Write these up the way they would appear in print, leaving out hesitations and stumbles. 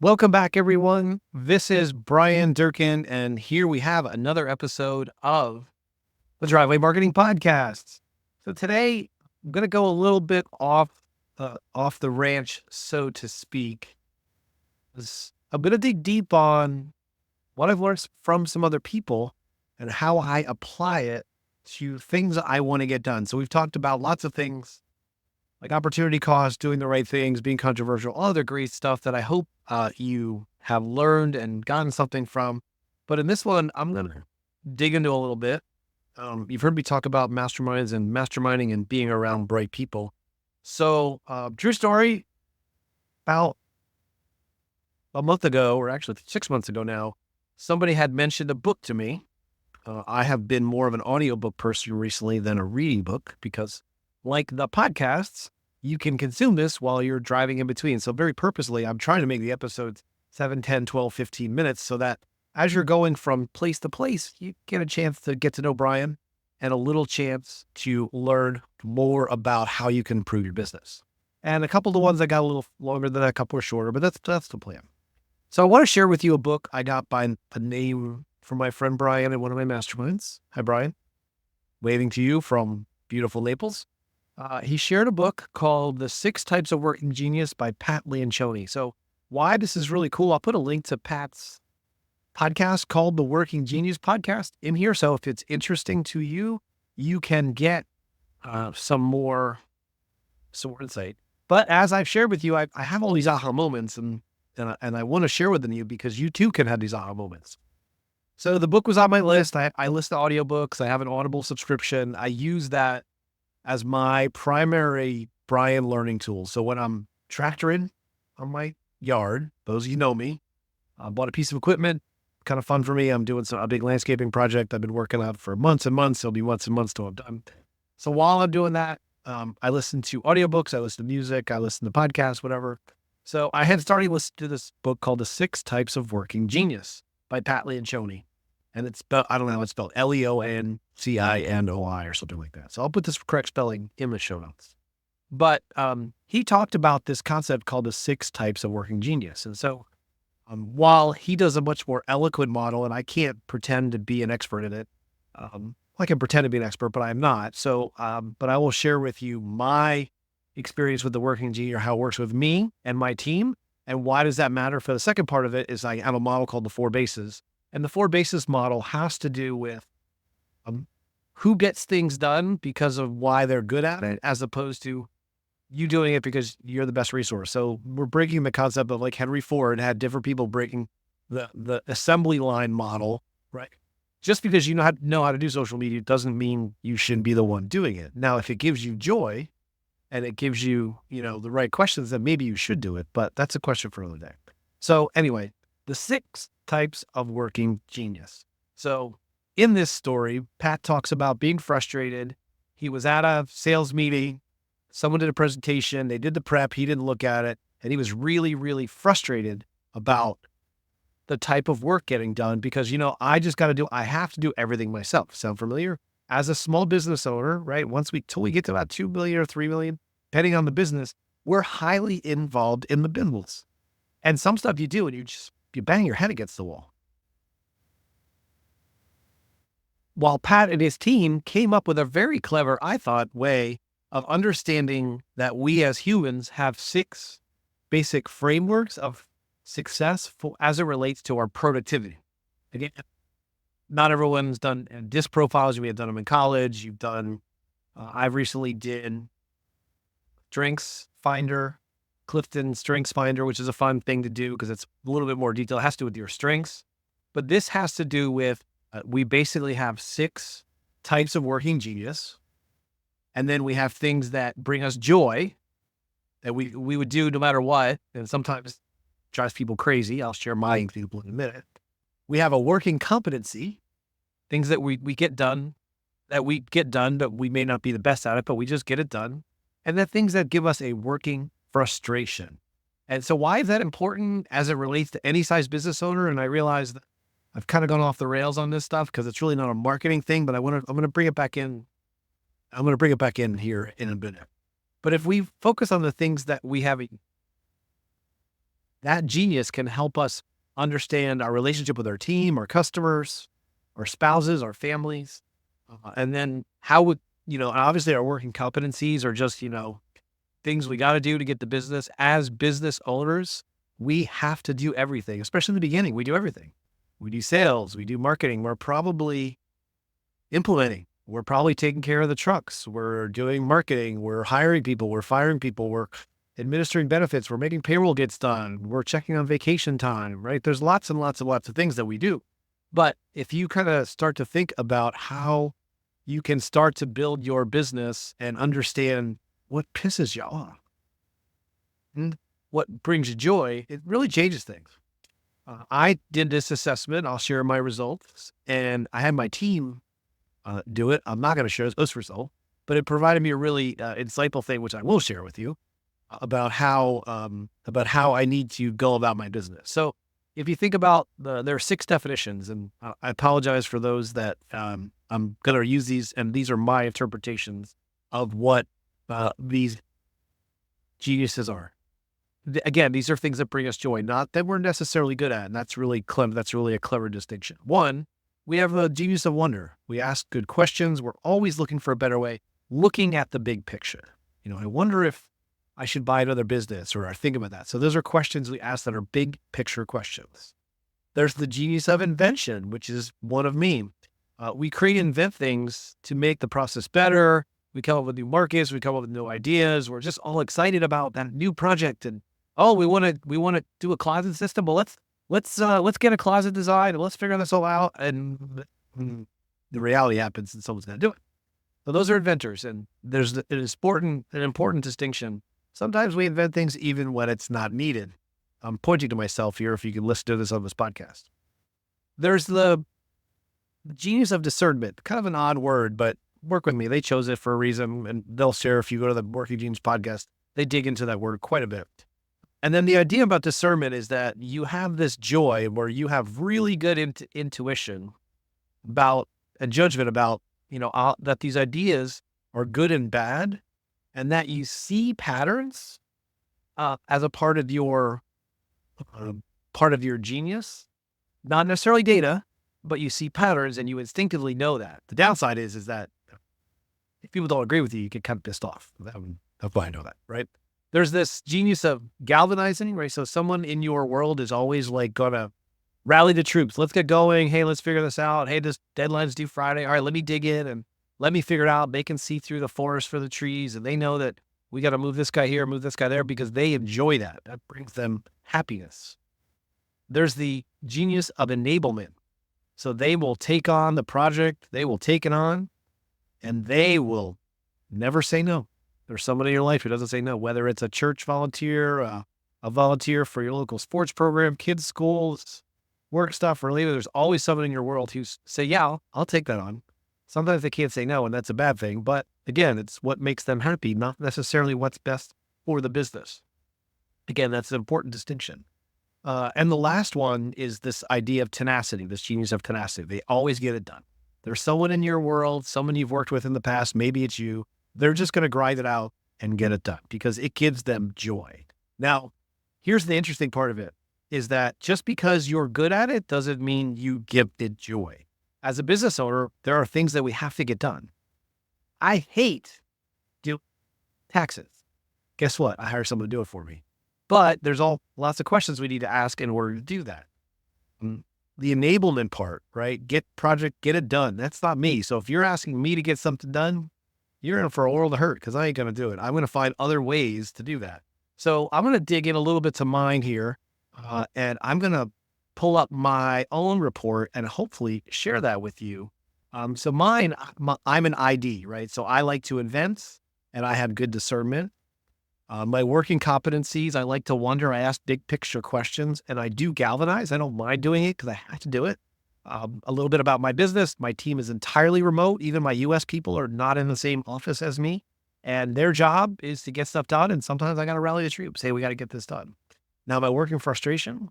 Welcome back, everyone. This is Bryan Durkin, and here we have another episode of the Driveway Marketing Podcast. So today, I'm going to go a little bit off the ranch, so to speak. I'm going to dig deep on what I've learned from some other people and how I apply it to things I want to get done. So we've talked about lots of things like opportunity cost, doing the right things, being controversial, all other great stuff that I hope you have learned and gotten something from. But in this one, I'm going to dig into a little bit. You've heard me talk about masterminds and masterminding and being around bright people. So, true story, about a month ago, or actually 6 months ago now, somebody had mentioned a book to me. I have been more of an audiobook person recently than a reading book because, like the podcasts, you can consume this while you're driving in between. So very purposely, I'm trying to make the episodes 7, 10, 12, 15 minutes so that as you're going from place to place, you get a chance to get to know Bryan and a little chance to learn more about how you can improve your business. And a couple of the ones that got a little longer than that, a couple are shorter, but that's the plan. So I want to share with you a book I got by a name from my friend Bryan in one of my masterminds. Hi, Bryan. Waving to you from beautiful Naples. He shared a book called The 6 Types of Working Genius by Pat Lencioni. So why this is really cool, I'll put a link to Pat's podcast called The Working Genius Podcast in here. So if it's interesting to you, you can get some more insight. But as I've shared with you, I have all these aha moments and I want to share with you because you too can have these aha moments. So the book was on my list. I list the audiobooks. I have an Audible subscription. I use that as my primary Bryan learning tool. So when I'm tractoring on my yard, those of you know me, I bought a piece of equipment, kind of fun for me. I'm doing a big landscaping project I've been working on for months and months. It'll be months and months till I'm done. So while I'm doing that, I listen to audiobooks, I listen to music, I listen to podcasts, whatever. So I had started listening to this book called The 6 Types of Working Genius by Pat Lencioni. And it's spelled, I don't know how it's spelled, Leoncinoi or something like that. So I'll put this correct spelling in the show notes. But he talked about this concept called the 6 types of working genius. And so while he does a much more eloquent model, and I can't pretend to be an expert in it, I can pretend to be an expert, but I'm not. So, but I will share with you my experience with the working genius, how it works with me and my team. And why does that matter? For the second part of it is I have a model called the 4 bases. And the 4 basis model has to do with who gets things done because of why they're good at it, as opposed to you doing it because you're the best resource. So we're breaking the concept of like Henry Ford had different people breaking the assembly line model, right? Just because you know how to do social media doesn't mean you shouldn't be the one doing it. Now, if it gives you joy and it gives you, the right questions, then maybe you should do it. But that's a question for another day. So anyway, the 6 types of working genius. So in this story, Pat talks about being frustrated. He was at a sales meeting. Someone did a presentation. They did the prep. He didn't look at it. And he was really, really frustrated about the type of work getting done because, I have to do everything myself. Sound familiar? As a small business owner, right? Till we get to about 2 million or 3 million, depending on the business, we're highly involved in the business. And some stuff you do and you bang your head against the wall. While Pat and his team came up with a very clever, I thought, way of understanding that we as humans have 6 basic frameworks of success as it relates to our productivity. Again, not everyone's done DISC profiles. You may have done them in college. You've done, I recently did Strengths Finder, Clifton Strengths Finder, which is a fun thing to do because it's a little bit more detail. It has to do with your strengths. But this has to do with, we basically have 6 types of working genius. And then we have things that bring us joy that we would do no matter what. And sometimes drives people crazy. I'll share my example in a minute. We have a working competency, things that we get done, but we may not be the best at it, but we just get it done. And then things that give us a working frustration. And so why is that important as it relates to any size business owner? And I realize that I've kind of gone off the rails on this stuff because it's really not a marketing thing, but I'm going to bring it back in. I'm going to bring it back in here in a minute. But if we focus on the things that we have That genius can help us understand our relationship with our team, our customers, our spouses, our families, and then how would, obviously our working competencies are just, things we got to do to get the business. As business owners, we have to do everything, especially in the beginning. We do everything. We do sales, we do marketing. We're probably implementing. We're probably taking care of the trucks. We're doing marketing. We're hiring people. We're firing people. We're administering benefits. We're making payroll gets done. We're checking on vacation time, right? There's lots and lots and lots of things that we do. But if you kind of start to think about how you can start to build your business and understand what pisses you off and what brings you joy, it really changes things. I did this assessment. I'll share my results, and I had my team do it. I'm not going to share this result, but it provided me a really insightful thing, which I will share with you about how I need to go about my business. So if you think about there are 6 definitions, and I apologize for those that I'm going to use these, and these are my interpretations of what these geniuses are. Again, these are things that bring us joy, not that we're necessarily good at, and that's really clever. That's really a clever distinction. 1, we have a genius of wonder. We ask good questions. We're always looking for a better way, looking at the big picture. I wonder if I should buy another business, or I think about that. So those are questions we ask that are big picture questions. There's the genius of invention, which is one of me. We create and invent things to make the process better. We come up with new markets. We come up with new ideas. We're just all excited about that new project. And we want to do a closet system. Well, let's get a closet design and let's figure this all out. And the reality happens, and someone's going to do it. So those are inventors, and there's an important distinction. Sometimes we invent things even when it's not needed. I'm pointing to myself here if you can listen to this on this podcast. There's the genius of discernment, kind of an odd word, but work with me. They chose it for a reason, and they'll share, if you go to the Working Genius podcast, they dig into that word quite a bit. And then the idea about discernment is that you have this joy where you have really good intuition about and judgment about, that these ideas are good and bad, and that you see patterns as a part of your genius, not necessarily data, but you see patterns and you instinctively know that. The downside is that if people don't agree with you, you get kind of pissed off. That's why I know that, right? There's this genius of galvanizing, right? So someone in your world is always like gonna rally the troops. Let's get going. Hey, let's figure this out. Hey, this deadline's due Friday. All right, let me dig in and let me figure it out. They can see through the forest for the trees, and they know that we got to move this guy here, move this guy there, because they enjoy that. That brings them happiness. There's the genius of enablement. So they will take on the project, they will take it on, and they will never say no. There's someone in your life who doesn't say no, whether it's a church volunteer, a volunteer for your local sports program, kids' schools, work stuff, or leave. There's always someone in your world who say, yeah, I'll take that on. Sometimes they can't say no, and that's a bad thing. But again, it's what makes them happy, not necessarily what's best for the business. Again, that's an important distinction. And the last one is this idea of tenacity, this genius of tenacity. They always get it done. There's someone in your world, someone you've worked with in the past, maybe it's you. They're just going to grind it out and get it done because it gives them joy. Now, here's the interesting part of it, is that just because you're good at it doesn't mean you give it joy. As a business owner, there are things that we have to get done. I hate doing taxes. Guess what? I hire someone to do it for me. But there's lots of questions we need to ask in order to do that. The enablement part, right? Get it done. That's not me. So if you're asking me to get something done, you're in for a world of hurt because I ain't going to do it. I'm going to find other ways to do that. So I'm going to dig in a little bit to mine here, and I'm going to pull up my own report and hopefully share that with you. So mine, I'm an ID, right? So I like to invent and I have good discernment. My working competencies, I like to wonder, I ask big picture questions, and I do galvanize. I don't mind doing it because I have to do it. A little bit about my business. My team is entirely remote. Even my US people are not in the same office as me, and their job is to get stuff done. And sometimes I got to rally the troops, say, we got to get this done. Now, my working frustration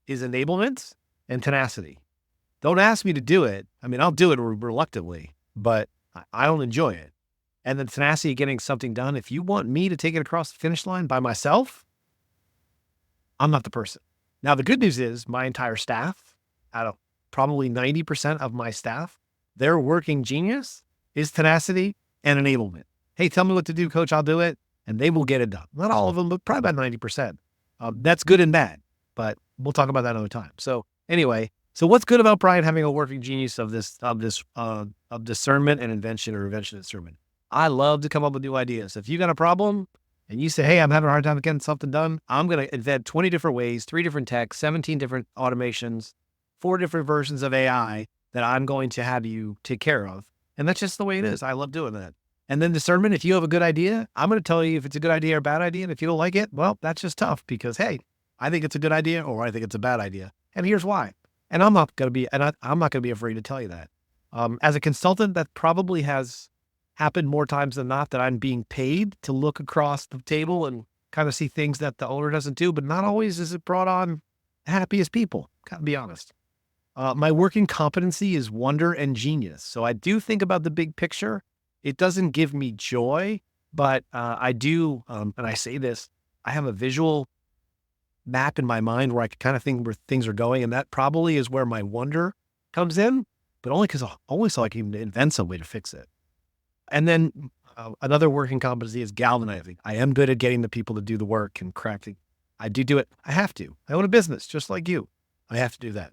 is enablement and tenacity. Don't ask me to do it. I mean, I'll do it reluctantly, but I don't enjoy it. And the tenacity of getting something done. If you want me to take it across the finish line by myself, I'm not the person. Now, the good news is my entire staff, out of probably 90% of my staff, their working genius is tenacity and enablement. Hey, tell me what to do, coach. I'll do it. And they will get it done. Not all of them, but probably about 90%. That's good and bad, but we'll talk about that another time. So anyway, so what's good about Bryan having a working genius of discernment and invention, or invention and discernment? I love to come up with new ideas. If you got a problem and you say, hey, I'm having a hard time getting something done, I'm going to invent 20 different ways, 3 different techs, 17 different automations, 4 different versions of AI that I'm going to have you take care of. And that's just the way it is. I love doing that. And then discernment, if you have a good idea, I'm going to tell you if it's a good idea or a bad idea. And if you don't like it, well, that's just tough because, hey, I think it's a good idea or I think it's a bad idea. And here's why. And I'm not going to be afraid to tell you that. As a consultant, that probably has happened more times than not, that I'm being paid to look across the table and kind of see things that the owner doesn't do, but not always is it brought on the happiest people. Got to be honest. My working competency is wonder and genius. So I do think about the big picture. It doesn't give me joy, but I do, and I say this, I have a visual map in my mind where I can kind of think where things are going, and that probably is where my wonder comes in, but only so I can invent some way to fix it. And then another working competency is galvanizing. I am good at getting the people to do the work and crafting. I do it. I have to. I own a business just like you. I have to do that.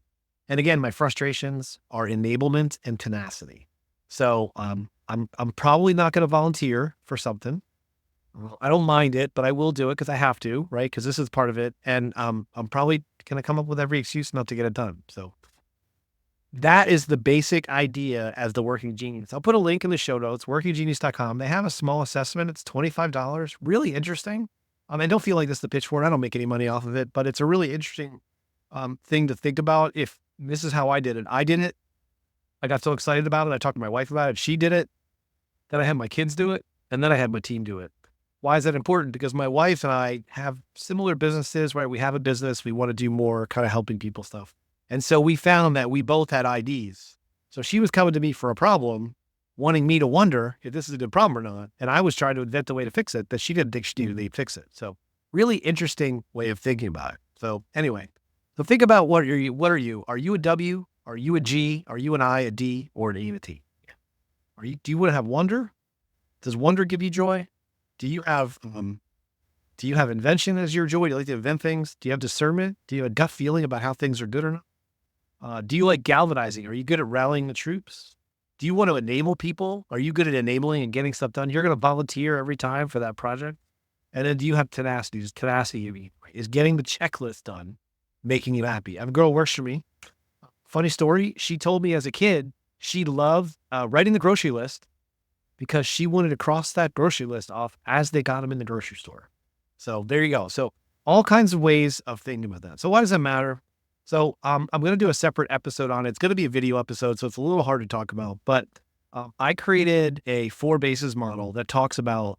And again, my frustrations are enablement and tenacity. So I'm probably not going to volunteer for something. I don't mind it, but I will do it because I have to, right? Because this is part of it. And I'm probably going to come up with every excuse not to get it done. So that is the basic idea as the working genius. I'll put a link in the show notes, workinggenius.com. They have a small assessment. It's $25. Really interesting. I don't feel like this is the pitch for it. I don't make any money off of it, but it's a really interesting thing to think about. If this is how I did it. I did it. I got so excited about it. I talked to my wife about it. She did it. Then I had my kids do it. And then I had my team do it. Why is that important? Because my wife and I have similar businesses, right? We have a business. We want to do more kind of helping people stuff. And so we found that we both had IDs. So she was coming to me for a problem, wanting me to wonder if this is a good problem or not. And I was trying to invent a way to fix it that she didn't think she needed to fix it. So really interesting way of thinking about it. So anyway, so think about what are you? What are you? Are you a W? Are you a G? Are you an I, a D, or an E, and a T? Do you want to have wonder? Does wonder give you joy? Do you have invention as your joy? Do you like to invent things? Do you have discernment? Do you have a gut feeling about how things are good or not? Do you like galvanizing? Are you good at rallying the troops? Do you want to enable people? Are you good at enabling and getting stuff done? You're going to volunteer every time for that project. And then do you have tenacity? Is tenacity is getting the checklist done, making you happy? I have a girl who works for me. Funny story. She told me as a kid, she loved writing the grocery list because she wanted to cross that grocery list off as they got them in the grocery store. So there you go. So all kinds of ways of thinking about that. So why does that matter? So I'm going to do a separate episode on it. It's going to be a video episode, so it's a little hard to talk about. But I created a 4 bases model that talks about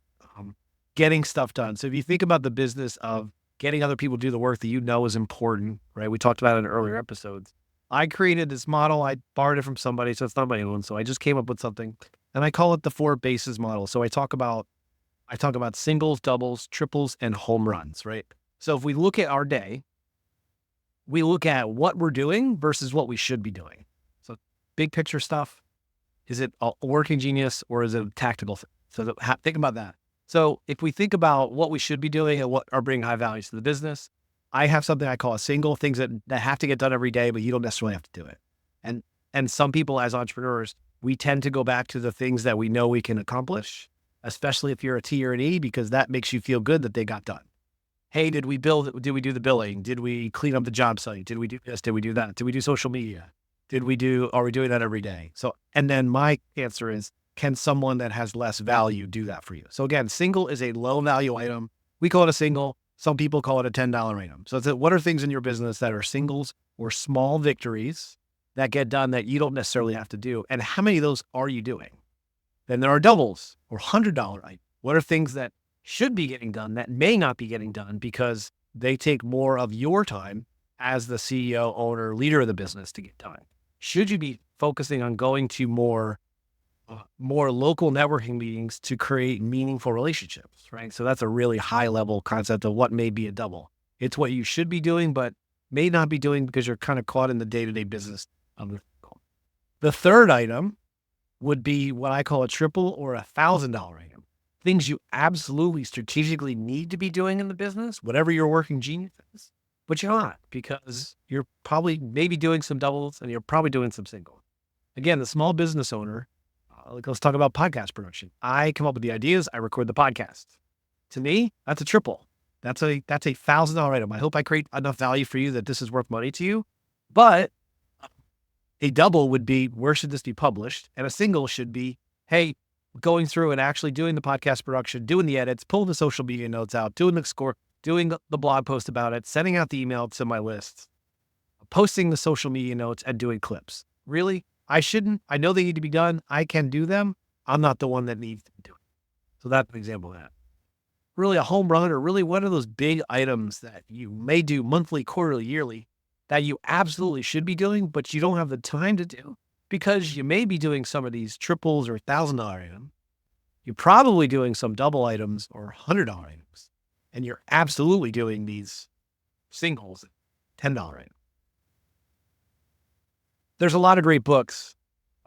getting stuff done. So if you think about the business of getting other people to do the work that you know is important, right? We talked about it in earlier episodes. I created this model. I borrowed it from somebody, so it's not my own. So I just came up with something, and I call it the 4 bases model. So I talk about singles, doubles, triples, and home runs, right? So if we look at our day, we look at what we're doing versus what we should be doing. So big picture stuff, is it a working genius or is it a tactical thing? So think about that. So if we think about what we should be doing and what are bringing high values to the business, I have something I call a single, things that have to get done every day, but you don't necessarily have to do it. And some people as entrepreneurs, we tend to go back to the things that we know we can accomplish, especially if you're a T or an E, because that makes you feel good that they got done. Hey, did we do the billing? Did we clean up the job site? Did we do this? Did we do that? Did we do social media? Are we doing that every day? So, and then my answer is, can someone that has less value do that for you? So again, single is a low value item. We call it a single. Some people call it a $10 item. So what are things in your business that are singles or small victories that get done that you don't necessarily have to do? And how many of those are you doing? Then there are doubles or $100 items. What are things that should be getting done that may not be getting done because they take more of your time as the CEO, owner, leader of the business to get done? Should you be focusing on going to more local networking meetings to create meaningful relationships, right? So that's a really high level concept of what may be a double. It's what you should be doing, but may not be doing because you're kind of caught in the day-to-day business of the call. The third item would be what I call a triple or $1,000 item. Things you absolutely strategically need to be doing in the business, whatever your working genius is, but you're not because you're probably maybe doing some doubles and you're probably doing some singles. Again, the small business owner, let's talk about podcast production. I come up with the ideas, I record the podcast. To me, that's a triple. That's a $1,000 item. I hope I create enough value for you that this is worth money to you. But a double would be, where should this be published? And a single should be, hey, going through and actually doing the podcast production, doing the edits, pulling the social media notes out, doing the score, doing the blog post about it, sending out the email to my lists, posting the social media notes, and doing clips. Really? I shouldn't. I know they need to be done. I can do them. I'm not the one that needs to do it. So that's an example of that. Really a home run, or really one of those big items that you may do monthly, quarterly, yearly, that you absolutely should be doing, but you don't have the time to do because you may be doing some of these triples or $1,000 items. You're probably doing some double items or $100 items, and you're absolutely doing these singles, $10 items. There's a lot of great books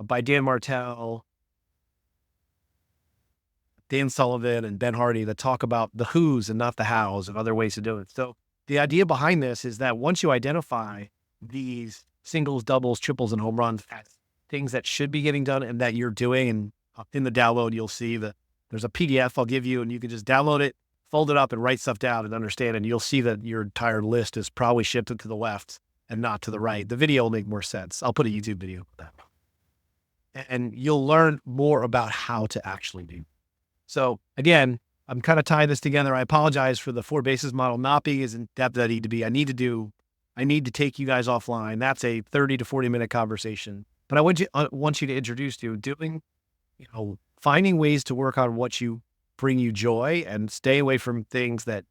by Dan Martell, Dan Sullivan, and Ben Hardy that talk about the who's and not the how's and other ways to do it. So the idea behind this is that once you identify these singles, doubles, triples, and home runs as things that should be getting done and that you're doing, and in the download, you'll see that there's a PDF I'll give you, and you can just download it, fold it up, and write stuff down and understand. And you'll see that your entire list is probably shifted to the left and not to the right. The video will make more sense. I'll put a YouTube video for that. And you'll learn more about how to actually do. So again, I'm kind of tying this together. I apologize for the 4 bases model not being as in depth as I need to be. I need to take you guys offline. That's a 30 to 40 minute conversation. But I want you to introduce you doing, finding ways to work on what you bring you joy and stay away from things that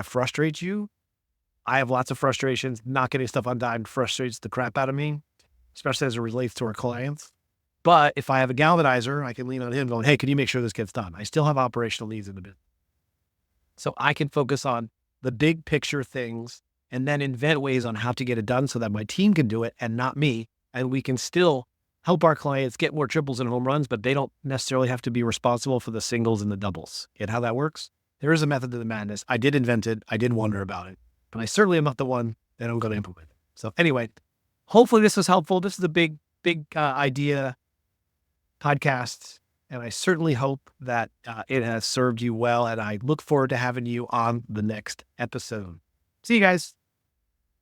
frustrate you. I have lots of frustrations. Not getting stuff on time frustrates the crap out of me, especially as it relates to our clients. But if I have a galvanizer, I can lean on him going, hey, can you make sure this gets done? I still have operational needs in the business. So I can focus on the big picture things and then invent ways on how to get it done so that my team can do it and not me. And we can still help our clients get more triples and home runs, but they don't necessarily have to be responsible for the singles and the doubles. Get how that works? There is a method to the madness. I did invent it. I did wonder about it, but I certainly am not the one that I'm going to implement it. So anyway, hopefully this was helpful. This is a big idea podcast, and I certainly hope that it has served you well, and I look forward to having you on the next episode. See you guys.